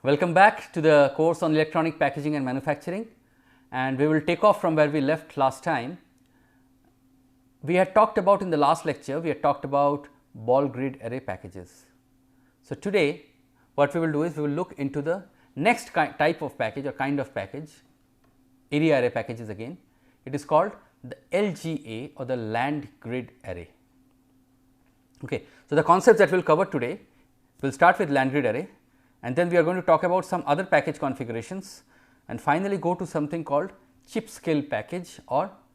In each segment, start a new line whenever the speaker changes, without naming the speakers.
Welcome back to the course on electronic packaging and manufacturing, and we will take off from where we left last time. We had talked about in the last lecture, we had talked about ball grid array packages. So, today what we will do is we will look into the next type of package or kind of package, area array packages again. It is called the LGA or the land grid array. Okay. So, the concepts that we will cover today, we will start with land grid array, and then we are going to talk about some other package configurations and finally go to something called chip scale package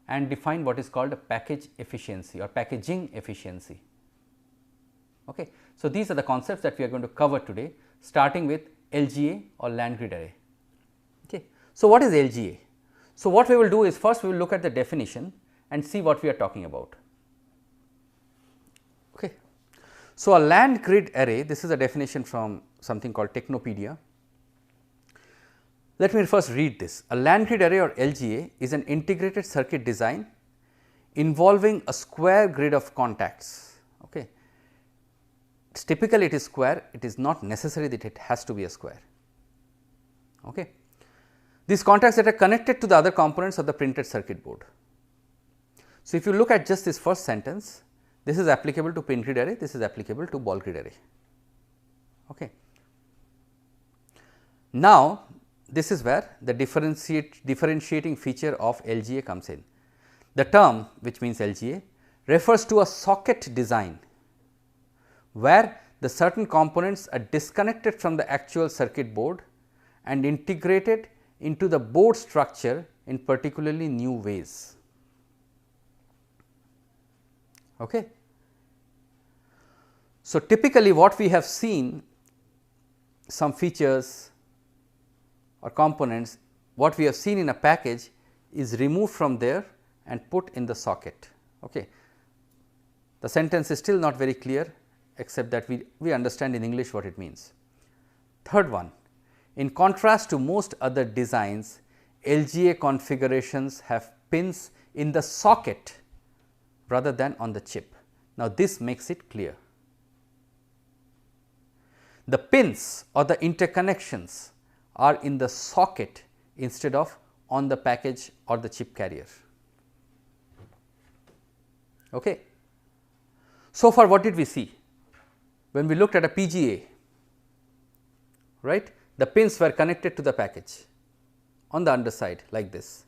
and define what is called a package efficiency or packaging efficiency. Okay. So, these are the concepts that we are going to cover today, starting with LGA or land grid array. Okay. So, what is LGA? So, what we will do is first we will look at the definition and see what we are talking about. Okay. So, a land grid array, this is a definition from something called Technopedia. Let me first read this. A land grid array or LGA is an integrated circuit design involving a square grid of contacts. Okay. Typically, it is square, it is not necessary that it has to be a square. Okay. These contacts that are connected to the other components of the printed circuit board. So, if you look at just this first sentence, this is applicable to pin grid array, this is applicable to ball grid array. Okay. Now, this is where the differentiating feature of LGA comes in. The term, which means LGA, refers to a socket design where the certain components are disconnected from the actual circuit board and integrated into the board structure in particularly new ways. Okay. So, typically what we have seen, some features or components, what we have seen in a package is removed from there and put in the socket. Okay. The sentence is still not very clear, except that we understand in English what it means. Third one, in contrast to most other designs, LGA configurations have pins in the socket rather than on the chip. Now, this makes it clear. The pins or the interconnections are in the socket instead of on the package or the chip carrier. Okay. So far, what did we see? When we looked at a PGA, right, the pins were connected to the package on the underside like this.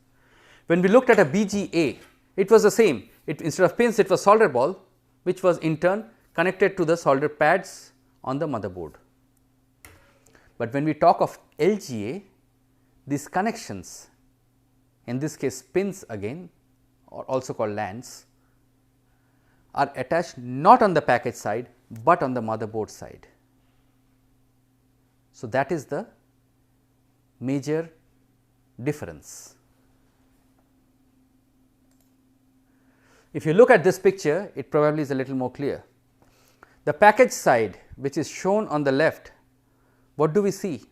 When we looked at a BGA, it was the same. Instead of pins, it was solder ball, which was in turn connected to the solder pads on the motherboard. But when we talk of LGA, these connections, in this case pins again, or also called LANs, are attached not on the package side, but on the motherboard side. So, that is the major difference. If you look at this picture, it probably is a little more clear. The package side, which is shown on the left, what do we see?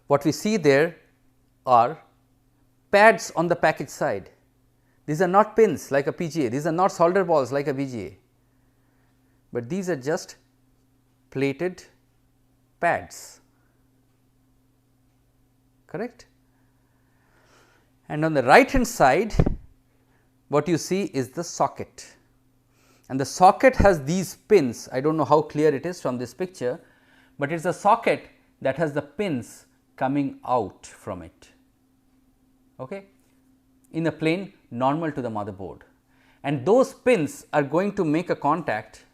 What we see there are pads on the package side. These are not pins like a PGA, these are not solder balls like a BGA, but these are just plated pads, correct? And on the right hand side, what you see is the socket, and the socket has these pins. I do not know how clear it is from this picture, but it is a socket that has the pins coming out from it, okay, in a plane normal to the motherboard, and those pins are going to make a contact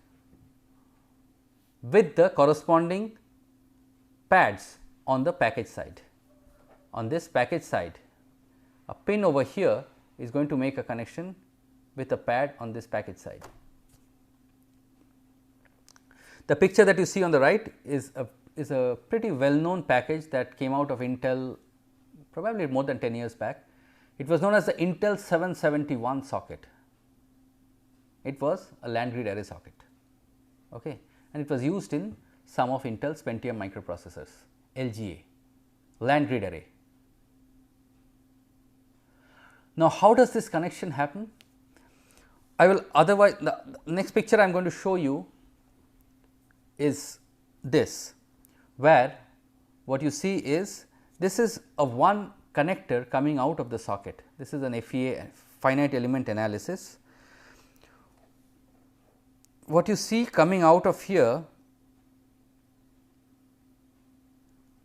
with the corresponding pads on the package side. On this package side, a pin over here is going to make a connection with a pad on this package side. The picture that you see on the right is a pretty well known package that came out of Intel probably more than 10 years back. It was known as the Intel 771 socket. It was a land grid array socket, okay, and it was used in some of Intel's Pentium microprocessors, LGA, land grid array. Now, how does this connection happen? I will otherwise, the next picture I am going to show you is this, where what you see is this is a one connector coming out of the socket. This is an FEA, finite element analysis. What you see coming out of here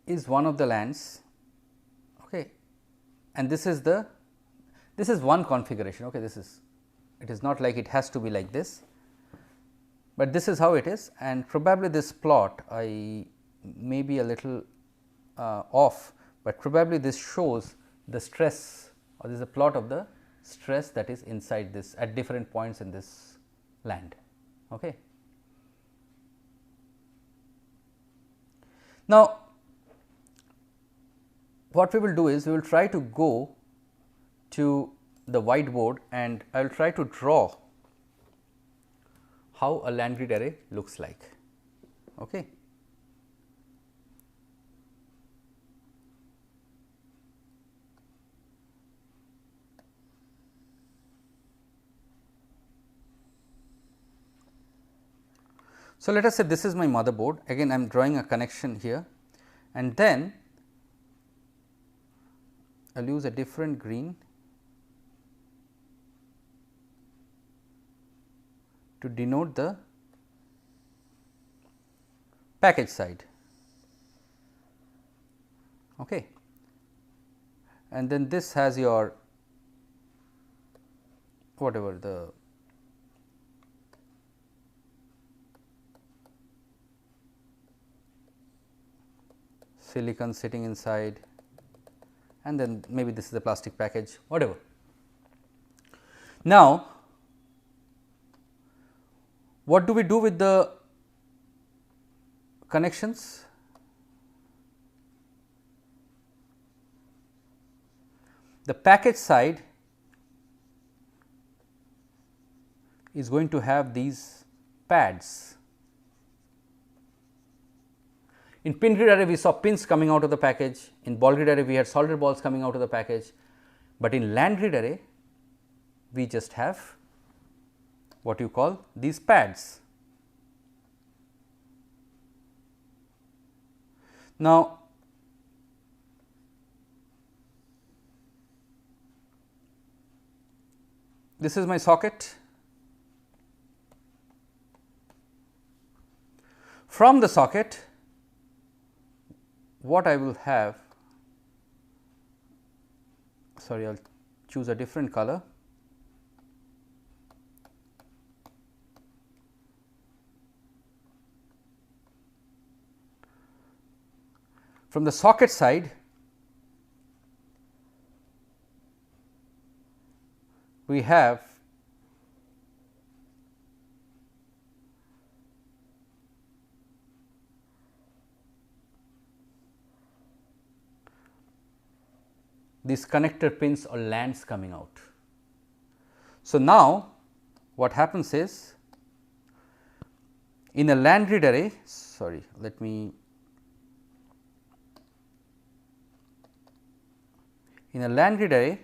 is one of the lands, okay, and this is one configuration. Okay, it is not like it has to be like this, but this is how it is, and probably this plot I may be a little off, but probably this shows the stress, or this is a plot of the stress that is inside this at different points in this land. Okay. Now, what we will do is we will try to go to the whiteboard and I will try to draw how a land grid array looks like. Okay. So, let us say this is my motherboard, again I am drawing a connection here, and then I will use a different green to denote the package side. Okay. And then this has your whatever the silicon sitting inside, and then maybe this is the plastic package, whatever. Now, what do we do with the connections? The package side is going to have these pads. In pin grid array we saw pins coming out of the package, in ball grid array we had solder balls coming out of the package, but in land grid array we just have what you call these pads. Now, this is my socket. From the socket, what I will have, sorry, I will choose a different color. From the socket side, we have these connector pins or lands coming out. So, now what happens is in a land grid array, sorry, let me, in a land grid array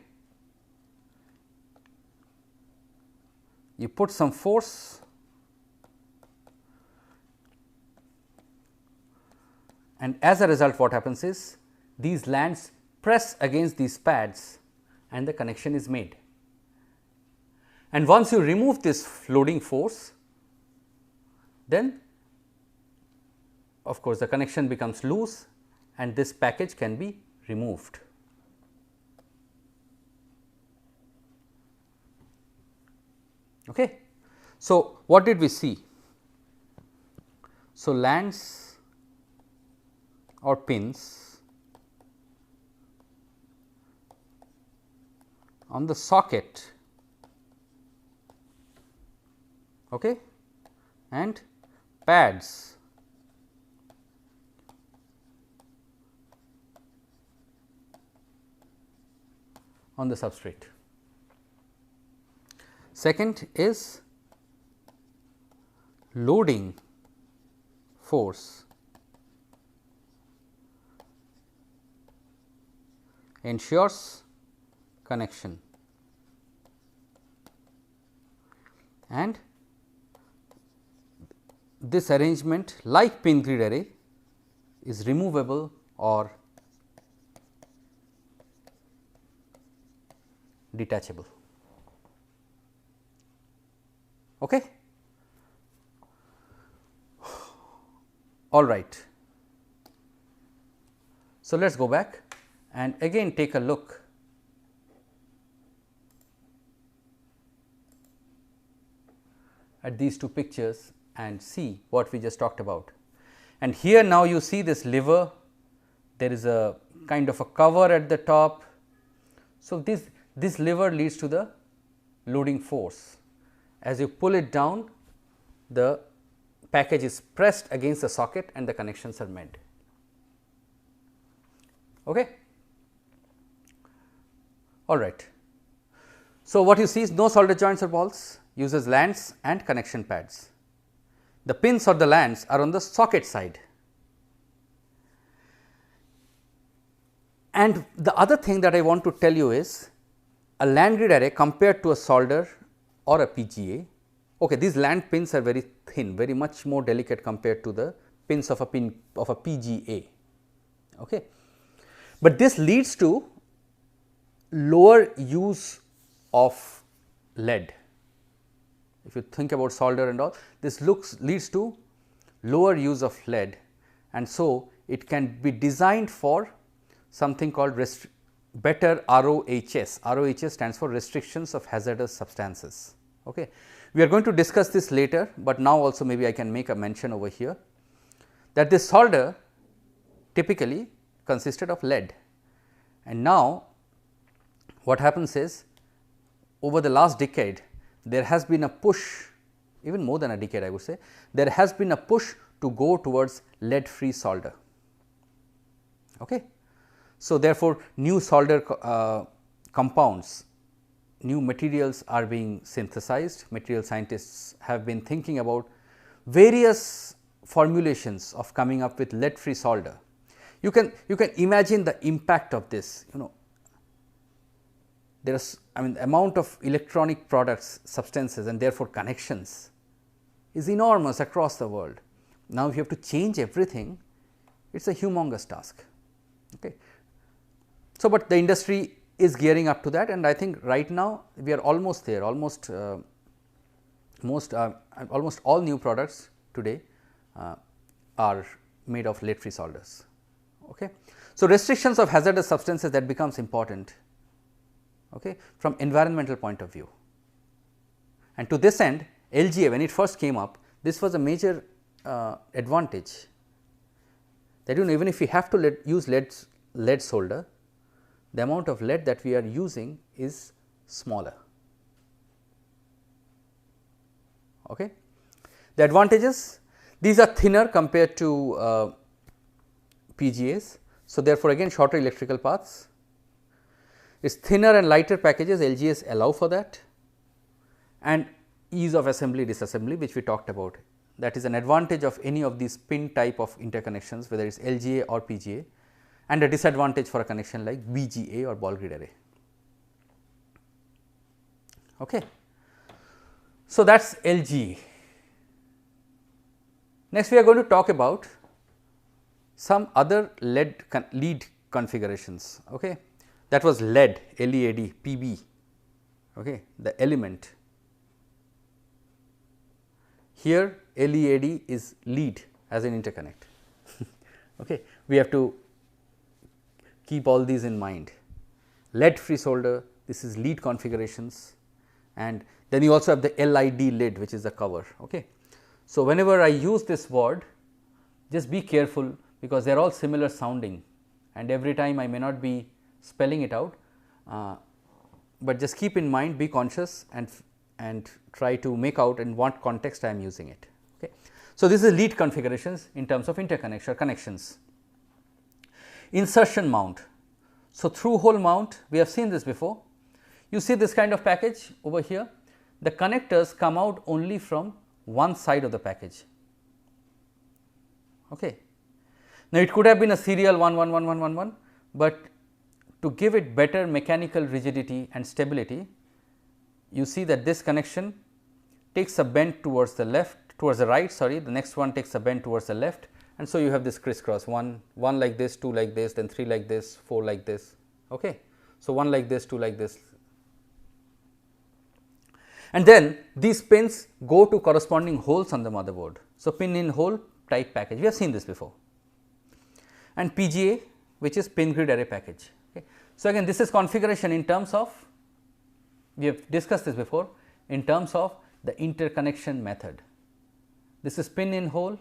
you put some force and as a result what happens is these lands press against these pads and the connection is made. And once you remove this loading force, then of course, the connection becomes loose and this package can be removed. Okay. So, what did we see? So, lands or pins on the socket, okay, and pads on the substrate. Second is loading force ensures connection, and this arrangement like pin grid array is removable or detachable. Okay? All right. So, let us go back and again take a look at these two pictures and see what we just talked about. And here now you see this lever, there is a kind of a cover at the top. So, this lever leads to the loading force. As you pull it down, the package is pressed against the socket and the connections are made. Okay? All right. So, what you see is no solder joints or balls, uses lands and connection pads. The pins or the lands are on the socket side. And the other thing that I want to tell you is a land grid array compared to a solder or a PGA. Okay, these land pins are very thin, very much more delicate compared to the pins of a PGA. Okay. But this leads to lower use of lead. If you think about solder and all, this leads to lower use of lead, and so it can be designed for something called better ROHS. ROHS stands for restrictions of hazardous substances. Okay. We are going to discuss this later, but now also maybe I can make a mention over here that this solder typically consisted of lead, and now what happens is over the last decade there has been a push, even more than a decade I would say, there has been a push to go towards lead free solder. Okay. So, therefore, new solder compounds, new materials are being synthesized. Material scientists have been thinking about various formulations of coming up with lead free solder. You can imagine the impact of this, there is, the amount of electronic products, substances and therefore connections is enormous across the world. Now, if you have to change everything, it is a humongous task. Okay. So, but the industry is gearing up to that, and I think right now we are almost there, almost all new products today are made of lead free solders. Okay. So, restrictions of hazardous substances, that becomes important, okay, from environmental point of view. And to this end, LGA, when it first came up, this was a major advantage, that even if we have to use lead solder, the amount of lead that we are using is smaller. Okay. The advantages, these are thinner compared to PGAs. So, therefore, again shorter electrical paths. It is thinner and lighter packages, LGAs allow for that, and ease of assembly disassembly, which we talked about. That is an advantage of any of these pin type of interconnections, whether it is LGA or PGA, and a disadvantage for a connection like BGA or ball grid array. Okay. So, that is LGA. Next, we are going to talk about some other lead configurations. Okay. That was lead, LEAD, PB, okay, the element. Here LEAD is lead as an interconnect. Okay. We have to keep all these in mind. Lead free solder, this is lead configurations, and then you also have the LID lid, which is the cover. Okay. So, whenever I use this word, just be careful, because they are all similar sounding, and every time I may not be spelling it out, but just keep in mind, be conscious and try to make out in what context I am using it. Okay. So, this is lead configurations in terms of interconnection or connections. Insertion mount. So, through hole mount, we have seen this before. You see this kind of package over here, the connectors come out only from one side of the package. Okay. Now, it could have been a serial 1 1 1 1 1 1, but to give it better mechanical rigidity and stability, you see that this connection takes a bend towards the left, towards the right, sorry, the next one takes a bend towards the left, and so you have this crisscross, one like this, 2 like this, then 3 like this, 4 like this. Okay. So, 1 like this, 2 like this, and then these pins go to corresponding holes on the motherboard. So, pin in hole type package, we have seen this before, and PGA, which is pin grid array package. Okay. So, again this is configuration in terms of, we have discussed this before, in terms of the interconnection method. This is pin in hole,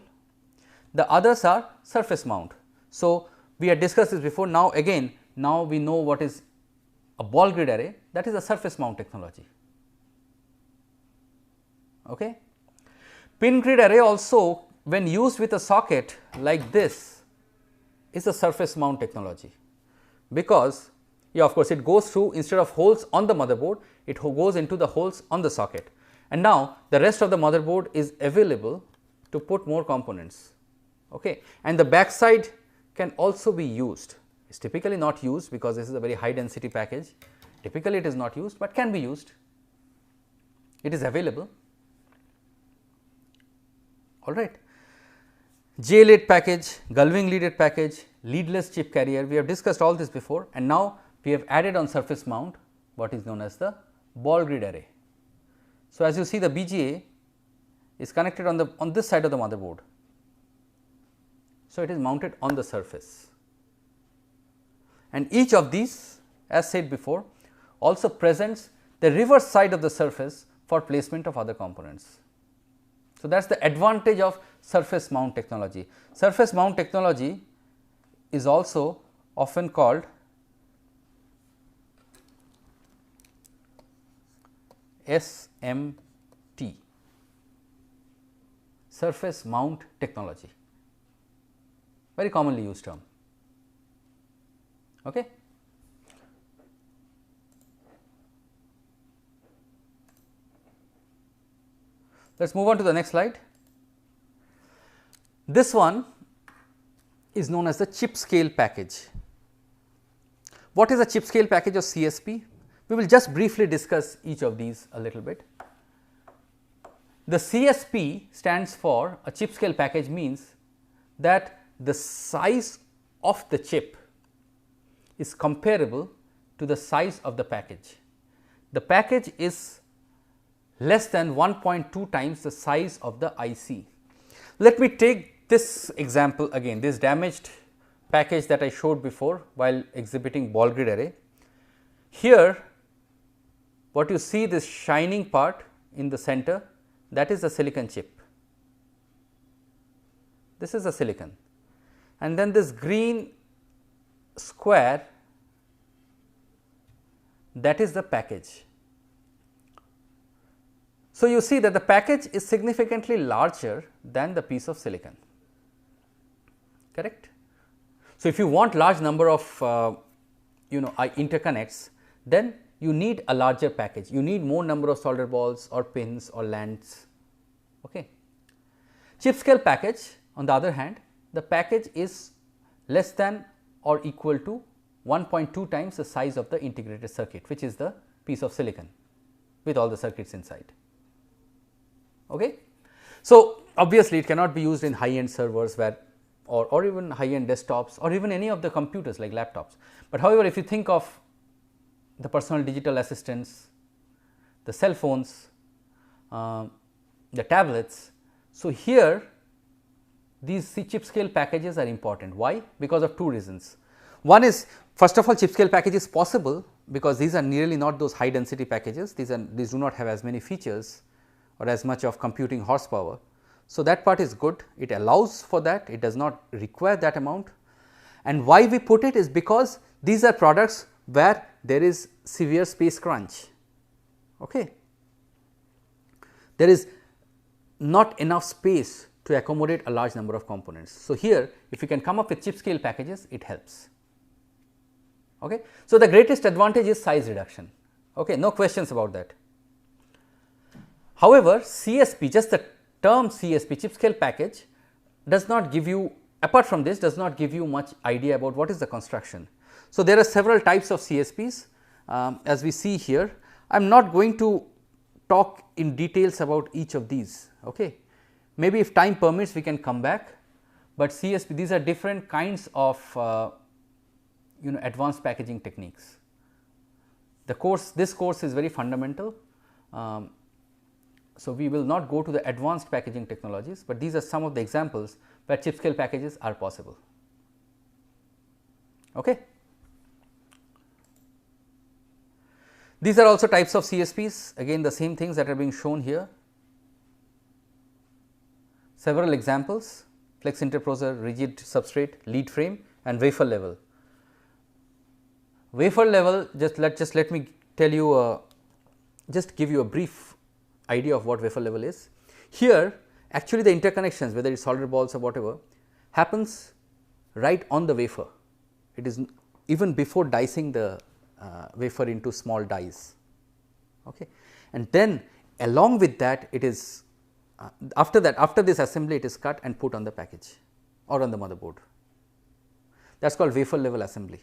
the others are surface mount. So, we had discussed this before. Now, again now we know what is a ball grid array, that is a surface mount technology. Okay. Pin grid array also, when used with a socket like this, is a surface mount technology, because of course, it goes through, instead of holes on the motherboard, it goes into the holes on the socket, and now the rest of the motherboard is available to put more components. Okay. And the back side can also be used. It is typically not used because this is a very high density package. Typically it is not used, but can be used. It is available. All right. J-led package, Gullwing leaded package, leadless chip carrier, we have discussed all this before, and now we have added on surface mount what is known as the ball grid array. So, as you see, the BGA is connected on this side of the motherboard. So, it is mounted on the surface, and each of these, as said before, also presents the reverse side of the surface for placement of other components. So, that is the advantage of surface mount technology. Surface mount technology is also often called SMT, surface mount technology, very commonly used term. Okay. Let us move on to the next slide. This one is known as the chip scale package. What is a chip scale package or CSP? We will just briefly discuss each of these a little bit. The CSP stands for, a chip scale package means that the size of the chip is comparable to the size of the package. The package is less than 1.2 times the size of the IC. Let me take this example again, this damaged package that I showed before while exhibiting ball grid array. Here what you see, this shining part in the center, that is the silicon chip. This is a silicon, and then this green square, that is the package. So, you see that the package is significantly larger than the piece of silicon, correct. So, if you want large number of interconnects, then you need a larger package, you need more number of solder balls or pins or lands. Okay. Chip scale package, on the other hand, the package is less than or equal to 1.2 times the size of the integrated circuit, which is the piece of silicon with all the circuits inside. Okay. So, obviously, it cannot be used in high end servers where or even high end desktops or even any of the computers like laptops. But however, if you think of the personal digital assistants, the cell phones, the tablets. So, here these chip scale packages are important. Why? Because of two reasons. One is, first of all, chip scale package is possible because these are nearly not those high density packages, these do not have as many features or as much of computing horsepower. So, that part is good, it allows for that, it does not require that amount. And why we put it is because these are products where there is severe space crunch. Okay. There is not enough space to accommodate a large number of components. So, here if you can come up with chip scale packages, it helps. Okay. So, the greatest advantage is size reduction, okay, no questions about that. However, CSP, just the term CSP, chip scale package, does not give you, apart from this, does not give you much idea about what is the construction. So, there are several types of CSPs as we see here. I am not going to talk in details about each of these. Okay. Maybe if time permits, we can come back, but CSP, these are different kinds of advanced packaging techniques. This course is very fundamental. So, we will not go to the advanced packaging technologies, but these are some of the examples where chip scale packages are possible. Okay. These are also types of CSPs, again the same things that are being shown here. Several examples: flex interposer, rigid substrate, lead frame and wafer level. Wafer level, just let me tell you, just give you a brief idea of what wafer level is. Here actually the interconnections, whether it is solder balls or whatever, happens right on the wafer. It is even before dicing the wafer into small dies. Okay. And then along with that, it is after this assembly, it is cut and put on the package or on the motherboard. That is called wafer level assembly.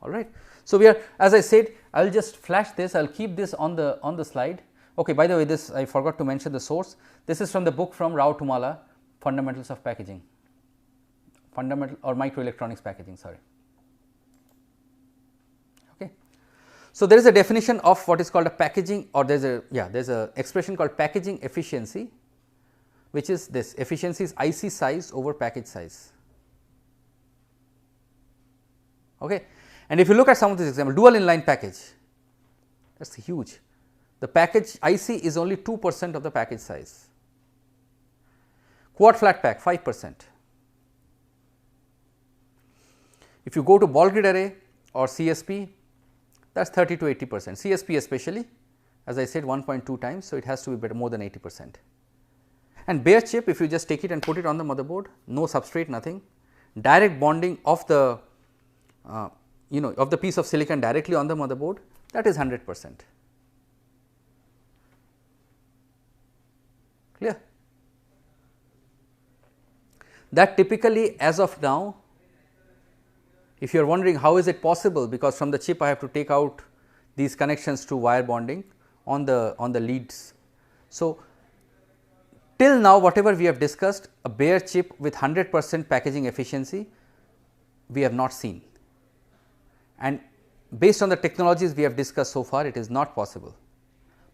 All right. So, we are, as I said, I will just flash this, I will keep this on the slide. Okay, by the way, this I forgot to mention the source. This is from the book from Rao Tumala, Fundamentals of Packaging, Fundamental or Microelectronics Packaging, sorry. Okay. So, there is a definition of what is called a packaging, or there is a expression called packaging efficiency, which is this: efficiency is IC size over package size. Okay. And if you look at some of this example, dual inline package, that is huge. The package IC is only 2% of the package size. Quad flat pack 5%. If you go to ball grid array or CSP, that is 30 to 80%, CSP especially, as I said 1.2 times. So, it has to be better, more than 80%. And bare chip, if you just take it and put it on the motherboard, no substrate, nothing, direct bonding of the of the piece of silicon directly on the motherboard, that is 100%. Clear? That typically, as of now, if you are wondering how is it possible, because from the chip I have to take out these connections to wire bonding on the leads. So, till now whatever we have discussed, a bare chip with 100% packaging efficiency we have not seen, and based on the technologies we have discussed so far, it is not possible.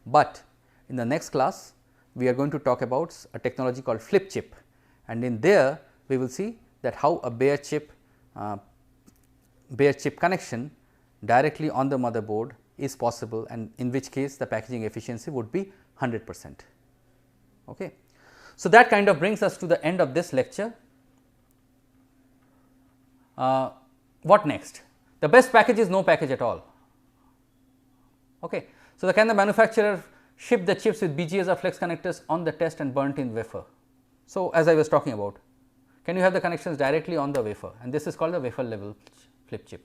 But in the next class we are going to talk about a technology called flip chip, and in there we will see that how a bare chip connection directly on the motherboard is possible, and in which case the packaging efficiency would be 100%. Okay. So, that kind of brings us to the end of this lecture. What next? The best package is no package at all. Okay. So, can the manufacturer ship the chips with BGAs or flex connectors on the test and burnt in wafer? So, as I was talking about, can you have the connections directly on the wafer, and this is called the wafer level flip chip.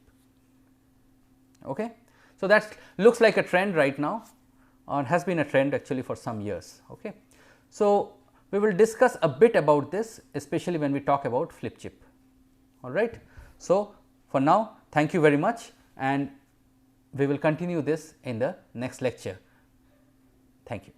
Okay. So, that looks like a trend right now, or has been a trend actually for some years. Okay. So, we will discuss a bit about this, especially when we talk about flip chip. All right. So, for now, thank you very much, and we will continue this in the next lecture. Thank you.